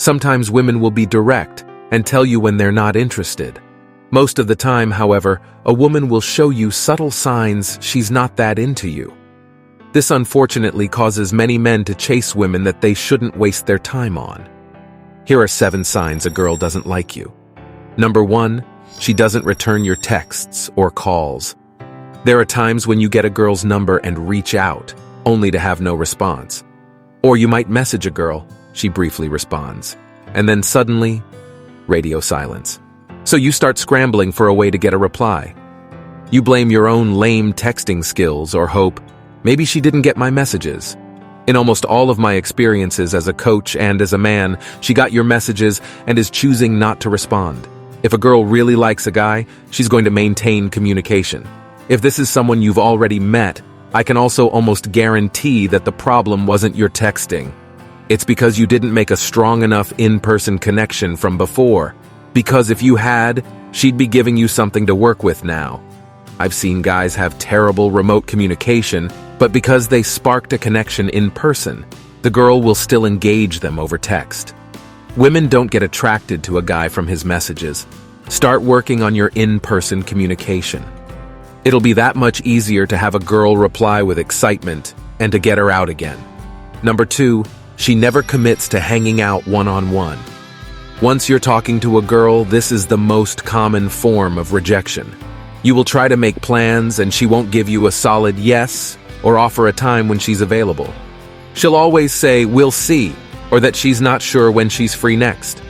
Sometimes women will be direct and tell you when they're not interested. Most of the time, however, a woman will show you subtle signs she's not that into you. This unfortunately causes many men to chase women that they shouldn't waste their time on. Here are 7 signs a girl doesn't like you. Number 1, she doesn't return your texts or calls. There are times when you get a girl's number and reach out, only to have no response. Or you might message a girl, she briefly responds, and then suddenly, radio silence. So you start scrambling for a way to get a reply. You blame your own lame texting skills or hope, maybe she didn't get my messages. In almost all of my experiences as a coach and as a man, she got your messages and is choosing not to respond. If a girl really likes a guy, she's going to maintain communication. If this is someone you've already met, I can also almost guarantee that the problem wasn't your texting. It's because you didn't make a strong enough in-person connection from before. Because if you had, she'd be giving you something to work with now. I've seen guys have terrible remote communication, but because they sparked a connection in person, the girl will still engage them over text. Women don't get attracted to a guy from his messages. Start working on your in-person communication. It'll be that much easier to have a girl reply with excitement and to get her out again. Number 2, she never commits to hanging out one-on-one. Once you're talking to a girl, this is the most common form of rejection. You will try to make plans and she won't give you a solid yes or offer a time when she's available. She'll always say, "We'll see," or that she's not sure when she's free next.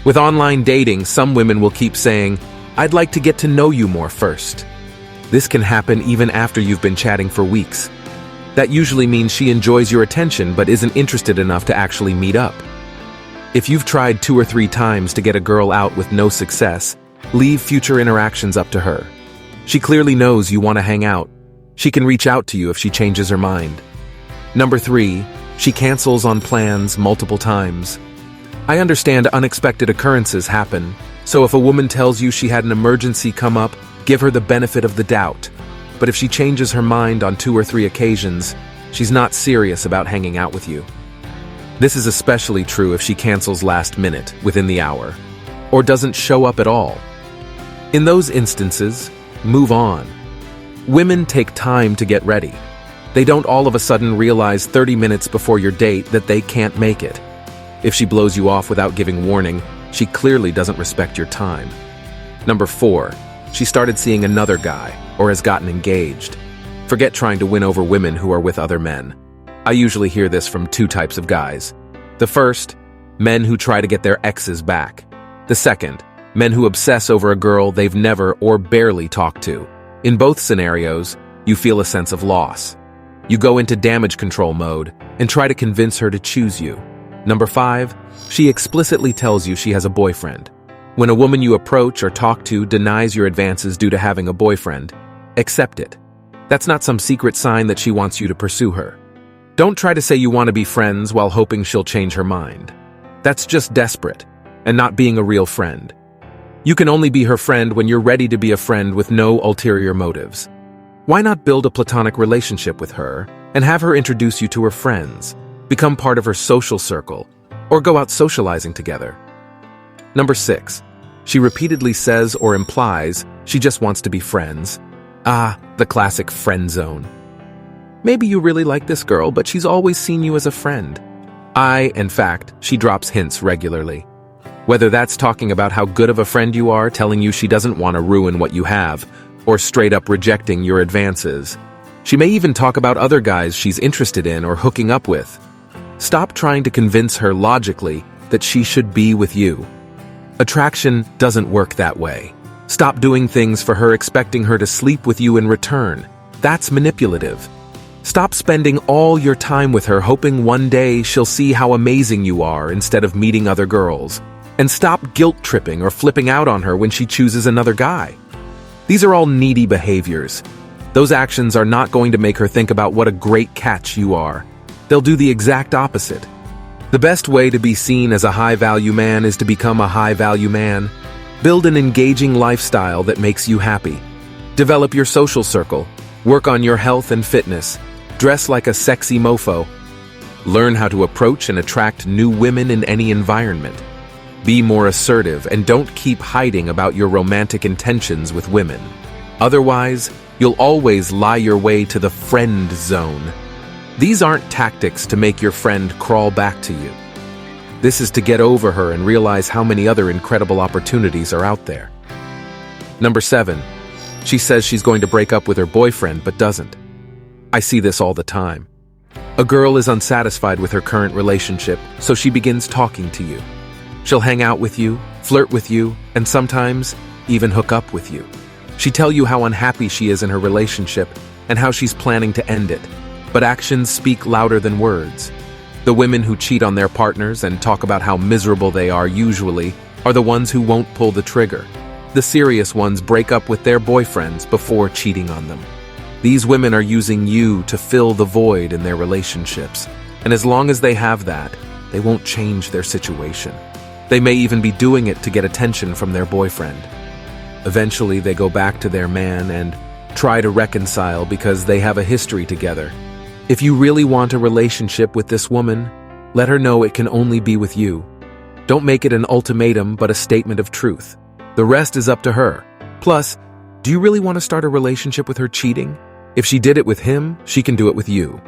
With online dating, some women will keep saying, "I'd like to get to know you more first." This can happen even after you've been chatting for weeks. That usually means she enjoys your attention but isn't interested enough to actually meet up. If you've tried 2 or 3 times to get a girl out with no success, leave future interactions up to her. She clearly knows you want to hang out. She can reach out to you if she changes her mind. Number 3, she cancels on plans multiple times. I understand unexpected occurrences happen, so if a woman tells you she had an emergency come up, give her the benefit of the doubt. But if she changes her mind on 2 or 3 occasions, she's not serious about hanging out with you. This is especially true if she cancels last minute, within the hour, or doesn't show up at all. In those instances, move on. Women take time to get ready. They don't all of a sudden realize 30 minutes before your date that they can't make it. If she blows you off without giving warning, she clearly doesn't respect your time. Number 4, she started seeing another guy or has gotten engaged. Forget trying to win over women who are with other men. I usually hear this from 2 types of guys. The first, men who try to get their exes back. The second, men who obsess over a girl they've never or barely talked to. In both scenarios, you feel a sense of loss. You go into damage control mode and try to convince her to choose you. Number 5, she explicitly tells you she has a boyfriend. When a woman you approach or talk to denies your advances due to having a boyfriend, accept it. That's not some secret sign that she wants you to pursue her. Don't try to say you want to be friends while hoping she'll change her mind. That's just desperate and not being a real friend. You can only be her friend when you're ready to be a friend with no ulterior motives. Why not build a platonic relationship with her and have her introduce you to her friends, become part of her social circle, or go out socializing together? Number 6, she repeatedly says or implies she just wants to be friends. The classic friend zone. Maybe you really like this girl, but she's always seen you as a friend. In fact, she drops hints regularly. Whether that's talking about how good of a friend you are, telling you she doesn't want to ruin what you have, or straight up rejecting your advances. She may even talk about other guys she's interested in or hooking up with. Stop trying to convince her logically that she should be with you. Attraction doesn't work that way. Stop doing things for her expecting her to sleep with you in return. That's manipulative. Stop spending all your time with her hoping one day she'll see how amazing you are instead of meeting other girls. And stop guilt-tripping or flipping out on her when she chooses another guy. These are all needy behaviors. Those actions are not going to make her think about what a great catch you are. They'll do the exact opposite. The best way to be seen as a high-value man is to become a high-value man. Build an engaging lifestyle that makes you happy. Develop your social circle. Work on your health and fitness. Dress like a sexy mofo. Learn how to approach and attract new women in any environment. Be more assertive and don't keep hiding about your romantic intentions with women. Otherwise, you'll always lie your way to the friend zone. These aren't tactics to make your friend crawl back to you. This is to get over her and realize how many other incredible opportunities are out there. Number 7. She says she's going to break up with her boyfriend but doesn't. I see this all the time. A girl is unsatisfied with her current relationship, so she begins talking to you. She'll hang out with you, flirt with you, and sometimes even hook up with you. She'll tell you how unhappy she is in her relationship and how she's planning to end it. But actions speak louder than words. The women who cheat on their partners and talk about how miserable they are usually are the ones who won't pull the trigger. The serious ones break up with their boyfriends before cheating on them. These women are using you to fill the void in their relationships, and as long as they have that, they won't change their situation. They may even be doing it to get attention from their boyfriend. Eventually, they go back to their man and try to reconcile because they have a history together. If you really want a relationship with this woman, let her know it can only be with you. Don't make it an ultimatum but a statement of truth. The rest is up to her. Plus, do you really want to start a relationship with her cheating? If she did it with him, she can do it with you.